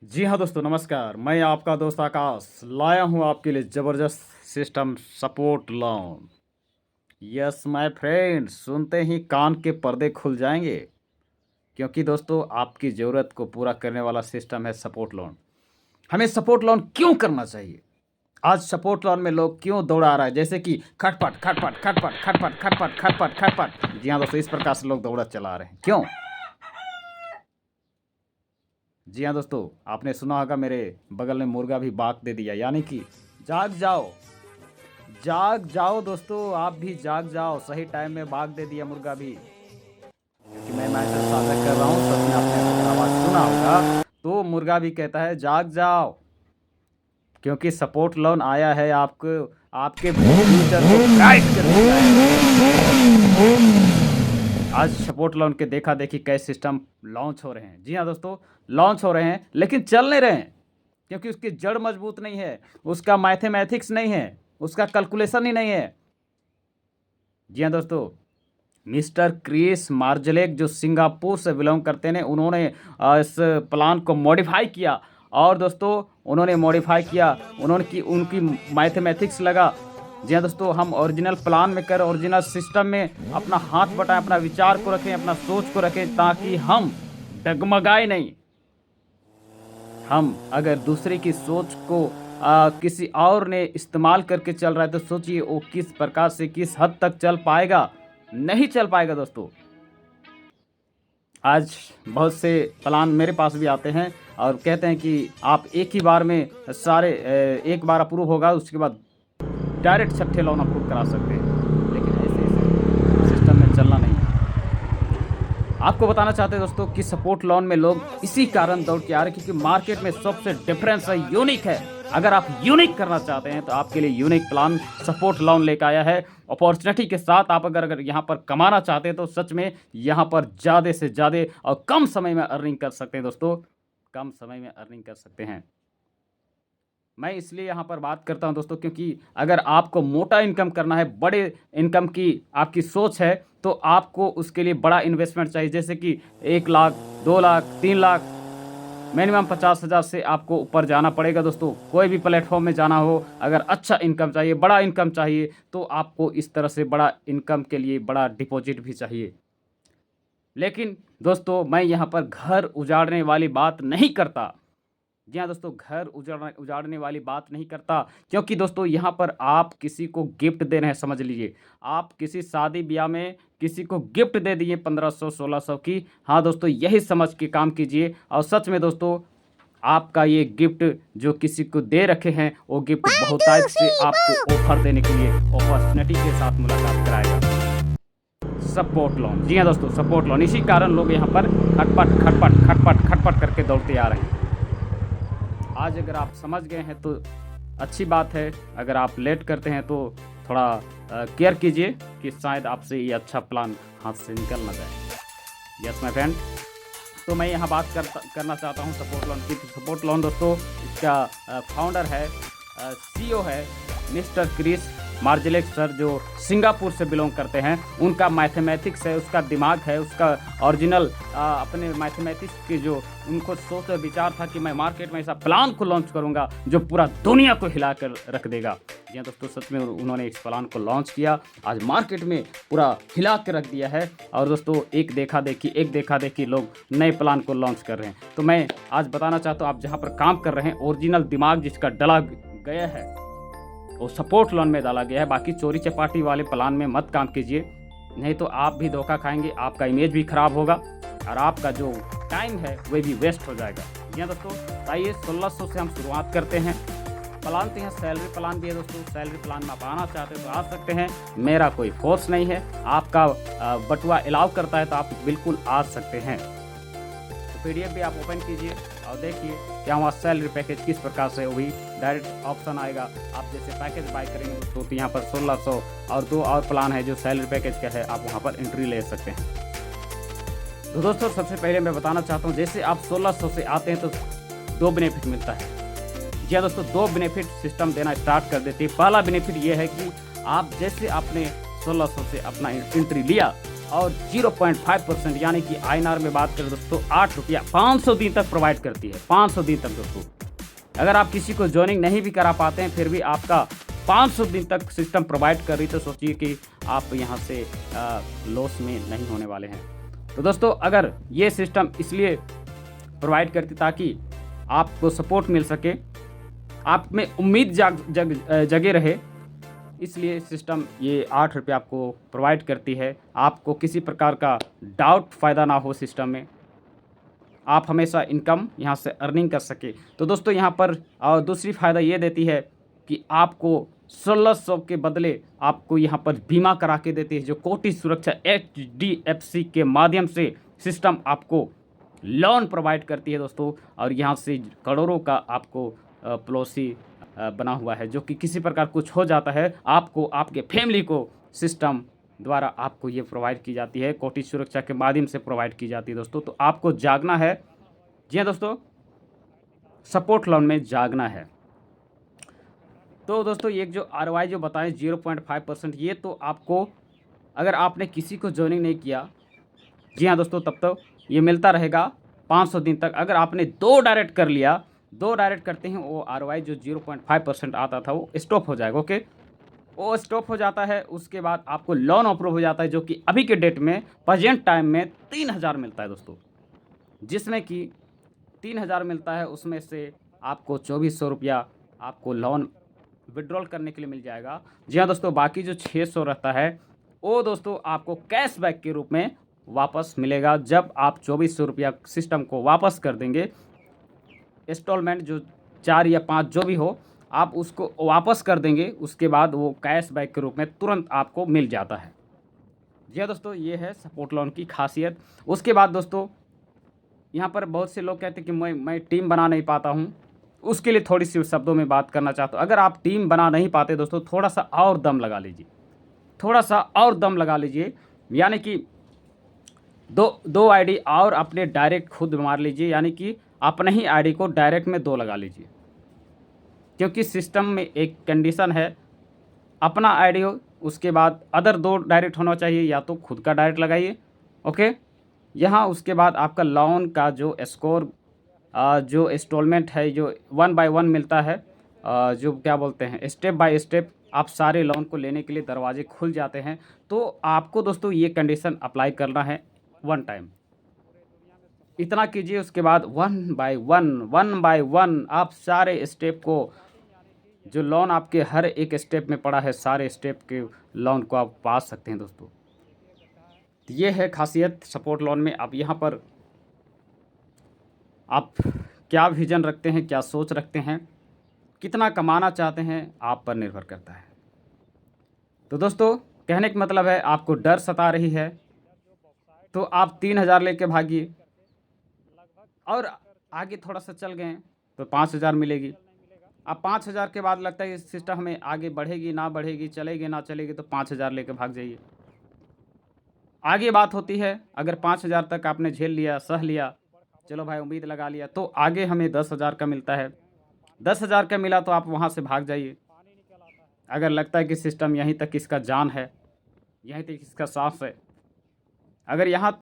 जी हाँ दोस्तों, नमस्कार। मैं आपका दोस्त आकाश लाया हूँ आपके लिए ज़बरदस्त system support loan. Yes my friend, सुनते ही कान के पर्दे खुल जाएंगे, क्योंकि दोस्तों आपकी ज़रूरत को पूरा करने वाला सिस्टम है सपोर्ट लोन। हमें सपोर्ट लोन क्यों करना चाहिए? आज सपोर्ट लोन में लोग क्यों दौड़ा रहा है, जैसे कि खटपट खटपट खटपट खटपट खटपट खटपट खटपट। जी हाँ दोस्तों, इस प्रकार से लोग दौड़ा चला रहे हैं। क्यों? जी हाँ दोस्तों, आपने सुना होगा मेरे बगल में मुर्गा भी बात दे दिया, यानी कि जाग जाओ, जाग जाओ दोस्तों, आप भी जाग जाओ। सही टाइम में भाग दे दिया मुर्गा भी, क्योंकि मैं मैसेज साझा कर रहा हूँ। सच में आपने अगर आवाज़ सुना होगा तो मुर्गा भी कहता है जाग जाओ, क्योंकि सपोर्ट लोन आया है आपको, आपके फ्यूचर को ब्राइट करके जाएगा। आज सपोर्ट लोन के देखा देखी कई सिस्टम लॉन्च हो रहे हैं। जी हाँ दोस्तों, लॉन्च हो रहे हैं, लेकिन चल नहीं रहे हैं, क्योंकि उसकी जड़ मजबूत नहीं है, उसका मैथमेटिक्स नहीं है, उसका कैलकुलेशन ही नहीं है। जी हाँ दोस्तों, मिस्टर क्रिस मार्जलेक जो सिंगापुर से बिलोंग करते हैं, उन्होंने इस प्लान को मॉडिफाई किया। और दोस्तों उन्होंने मॉडिफाई किया, उन्होंने की उनकी मैथमेटिक्स लगा। जी हाँ दोस्तों, हम ओरिजिनल प्लान में कर ओरिजिनल सिस्टम में अपना हाथ बटाएं, अपना विचार को रखें, अपना सोच को रखें, ताकि हम डगमगाए नहीं। हम अगर दूसरे की सोच को किसी और ने इस्तेमाल करके चल रहा है, तो सोचिए वो किस प्रकार से किस हद तक चल पाएगा। नहीं चल पाएगा दोस्तों। आज बहुत से प्लान मेरे पास भी आते हैं और कहते हैं कि आप एक ही बार में सारे एक बार अप्रूव होगा, उसके बाद डायरेक्ट छठे लोन अप्रूव करा सकते हैं, लेकिन ऐसे सिस्टम में चलना नहीं है। आपको बताना चाहते हैं दोस्तों कि सपोर्ट लोन में लोग इसी कारण दौड़ के आ रहे हैं, क्योंकि मार्केट में सबसे डिफरेंस है, यूनिक है। अगर आप यूनिक करना चाहते हैं तो आपके लिए यूनिक प्लान सपोर्ट लोन लेकर आया है, अपॉर्चुनिटी के साथ। आप अगर यहाँ पर कमाना चाहते हैं तो सच में यहाँ पर ज़्यादा से ज़्यादा और कम समय में अर्निंग कर सकते हैं दोस्तों, कम समय में अर्निंग कर सकते हैं। मैं इसलिए यहाँ पर बात करता हूँ दोस्तों, क्योंकि अगर आपको मोटा इनकम करना है, बड़े इनकम की आपकी सोच है, तो आपको उसके लिए बड़ा इन्वेस्टमेंट चाहिए, जैसे कि 1 लाख, 2 लाख, 3 लाख, मिनिमम 50,000 से आपको ऊपर जाना पड़ेगा दोस्तों। कोई भी प्लेटफॉर्म में जाना हो, अगर अच्छा इनकम चाहिए, बड़ा इनकम चाहिए, तो आपको इस तरह से बड़ा इनकम के लिए बड़ा डिपॉजिट भी चाहिए। लेकिन दोस्तों मैं यहाँ पर घर उजाड़ने वाली बात नहीं करता। जी हाँ दोस्तों, घर उजाड़ने वाली बात नहीं करता, क्योंकि दोस्तों यहाँ पर आप किसी को गिफ्ट दे रहे हैं। समझ लीजिए, आप किसी शादी ब्याह में किसी को गिफ्ट दे दिए 1500-1600 की। हाँ दोस्तों, यही समझ के काम कीजिए। और सच में दोस्तों, आपका ये गिफ्ट जो किसी को दे रखे हैं, वो गिफ्ट बहुतायत से आपको ऑफर देने के लिए अपॉर्चुनिटी के साथ मुलाकात कराएगा। सपोर्ट लोन, जी हाँ दोस्तों, सपोर्ट लोन। इसी कारण लोग यहाँ पर खटपट खटपट खटपट खटपट करके दौड़ते आ रहे हैं। आज अगर आप समझ गए हैं तो अच्छी बात है, अगर आप लेट करते हैं तो थोड़ा केयर कीजिए कि शायद आपसे ये अच्छा प्लान हाथ से निकल ना जाए। यस माय फ्रेंड, तो मैं यहाँ बात करना चाहता हूँ सपोर्ट लोन की। सपोर्ट लोन दोस्तों, इसका फाउंडर है, सीईओ है मिस्टर क्रिस मार्जलेक सर, जो सिंगापुर से बिलोंग करते हैं। उनका मैथमेटिक्स है, उसका दिमाग है, उसका ओरिजिनल अपने मैथमेटिक्स की जो उनको सोच और विचार था कि मैं मार्केट में ऐसा प्लान को लॉन्च करूंगा जो पूरा दुनिया को हिला कर रख देगा। जी हाँ दोस्तों, सच में उन्होंने इस प्लान को लॉन्च किया, आज मार्केट में पूरा हिला कर रख दिया है। और दोस्तों एक देखा देखी लोग नए प्लान को लॉन्च कर रहे हैं। तो मैं आज बताना चाहता हूँ, आप जहाँ पर काम कर रहे हैं, ओरिजिनल दिमाग जिसका डला गया है वो सपोर्ट लोन में डाला गया है। बाकी चोरी चपाटी वाले प्लान में मत काम कीजिए, नहीं तो आप भी धोखा खाएंगे, आपका इमेज भी खराब होगा और आपका जो टाइम है वह भी वेस्ट हो जाएगा। जी हाँ दोस्तों, आइए 1600 से हम शुरुआत करते हैं। प्लान तो यहाँ सैलरी प्लान भी है दोस्तों। सैलरी प्लान में आप आना चाहते हो तो आ सकते हैं, मेरा कोई फोर्स नहीं है। आपका बटुआ अलाउ करता है तो आप बिल्कुल आ सकते हैं। PDF भी आप ओपन कीजिए और देखिए क्या वहाँ सैलरी पैकेज किस प्रकार से, वही डायरेक्ट ऑप्शन आएगा। आप जैसे पैकेज बाय करेंगे तो यहाँ पर 1600 और 2 और प्लान है जो सैलरी पैकेज का है, आप वहाँ पर एंट्री ले सकते हैं। तो दोस्तों सबसे पहले मैं बताना चाहता हूँ, जैसे आप 1600 से आते हैं तो 2 बेनिफिट मिलता है। जी हाँ दोस्तों, 2 बेनिफिट सिस्टम देना स्टार्ट कर देती है। पहला बेनिफिट ये है कि आप जैसे आपने 1600 से अपना एंट्री लिया और 0.5% यानी कि INR में बात करें दोस्तों 8 रुपया 500 दिन तक प्रोवाइड करती है। 500 दिन तक दोस्तों, अगर आप किसी को ज्वाइनिंग नहीं भी करा पाते हैं फिर भी आपका 500 दिन तक सिस्टम प्रोवाइड कर रही, तो सोचिए कि आप यहाँ से लॉस में नहीं होने वाले हैं। तो दोस्तों अगर ये सिस्टम इसलिए प्रोवाइड करती ताकि आपको सपोर्ट मिल सके, आप में उम्मीद जगे रहे, इसलिए सिस्टम ये 8 रुपये आपको प्रोवाइड करती है। आपको किसी प्रकार का डाउट फ़ायदा ना हो सिस्टम में, आप हमेशा इनकम यहाँ से अर्निंग कर सके। तो दोस्तों यहाँ पर और दूसरी फ़ायदा ये देती है कि आपको 1600 के बदले आपको यहाँ पर बीमा करा के देती है, जो कोटि सुरक्षा HDFC के माध्यम से सिस्टम आपको लोन प्रोवाइड करती है दोस्तों। और यहाँ से करोड़ों का आपको पॉलिसी बना हुआ है, जो कि किसी प्रकार कुछ हो जाता है आपको, आपके फैमिली को सिस्टम द्वारा आपको ये प्रोवाइड की जाती है, कोटि सुरक्षा के माध्यम से प्रोवाइड की जाती है दोस्तों। तो आपको जागना है, जी हाँ दोस्तों, सपोर्ट लोन में जागना है। तो दोस्तों एक जो ROI जो बताएं 0.5%, ये तो आपको अगर आपने किसी को ज्वाइनिंग नहीं किया, जी हाँ दोस्तों, तब तो ये मिलता रहेगा 500 दिन तक। अगर आपने 2 डायरेक्ट कर लिया, 2 डायरेक्ट करते हैं, वो ROI जो 0.5% आता था वो स्टॉप हो जाएगा। ओके, वो स्टॉप हो जाता है। उसके बाद आपको लोन अप्रूव हो जाता है, जो कि अभी के डेट में प्रेजेंट टाइम में 3000 मिलता है दोस्तों, जिसमें कि 3000 मिलता है, उसमें से आपको 2400 रुपया आपको लोन विड्रॉल करने के लिए मिल जाएगा। जी हाँ दोस्तों, बाकी जो 600 रहता है वो दोस्तों आपको कैशबैक के रूप में वापस मिलेगा, जब आप 2400 रुपया सिस्टम को वापस कर देंगे। इंस्टॉलमेंट जो 4 या 5 जो भी हो, आप उसको वापस कर देंगे, उसके बाद वो कैशबैक के रूप में तुरंत आपको मिल जाता है। जी हाँ दोस्तों, ये है सपोर्ट लोन की खासियत। उसके बाद दोस्तों यहाँ पर बहुत से लोग कहते हैं कि मैं टीम बना नहीं पाता हूँ, उसके लिए थोड़ी सी शब्दों में बात करना चाहता हूँ। अगर आप टीम बना नहीं पाते दोस्तों, थोड़ा सा और दम लगा लीजिए, थोड़ा सा और दम लगा लीजिए, यानी कि दो आईडी और अपने डायरेक्ट खुद मार लीजिए, यानी कि अपने ही आईडी को डायरेक्ट में 2 लगा लीजिए, क्योंकि सिस्टम में एक कंडीशन है, अपना आईडी हो, उसके बाद अदर 2 डायरेक्ट होना चाहिए, या तो खुद का डायरेक्ट लगाइए। ओके, यहाँ उसके बाद आपका लोन का जो स्कोर, जो इंस्टॉलमेंट है, जो 1 बाय 1 मिलता है, जो क्या बोलते हैं, स्टेप बाय स्टेप आप सारे लोन को लेने के लिए दरवाजे खुल जाते हैं। तो आपको दोस्तों ये कंडीशन अप्लाई करना है 1 टाइम, इतना कीजिए। उसके बाद 1 बाय 1 आप सारे स्टेप को, जो लोन आपके हर एक स्टेप में पड़ा है, सारे स्टेप के लोन को आप पा सकते हैं दोस्तों। तो ये है खासियत सपोर्ट लोन में। आप यहाँ पर आप क्या विजन रखते हैं, क्या सोच रखते हैं, कितना कमाना चाहते हैं, आप पर निर्भर करता है। तो दोस्तों कहने का मतलब है, आपको डर सता रही है तो आप 3000 लेके भागिए, और आगे थोड़ा सा चल गए तो 5000 मिलेगी। अब 5000 के बाद लगता है कि सिस्टम हमें आगे बढ़ेगी ना बढ़ेगी, चलेगी ना चलेगी, तो 5000 लेके भाग जाइए। आगे बात होती है, अगर 5000 तक आपने झेल लिया, सह लिया, चलो भाई उम्मीद लगा लिया, तो आगे हमें 10,000 का मिलता है। 10,000 का मिला तो आप वहाँ से भाग जाइए। अगर लगता है कि सिस्टम यहीं तक इसका जान है, यहीं तक इसका सांस है, अगर यहाँ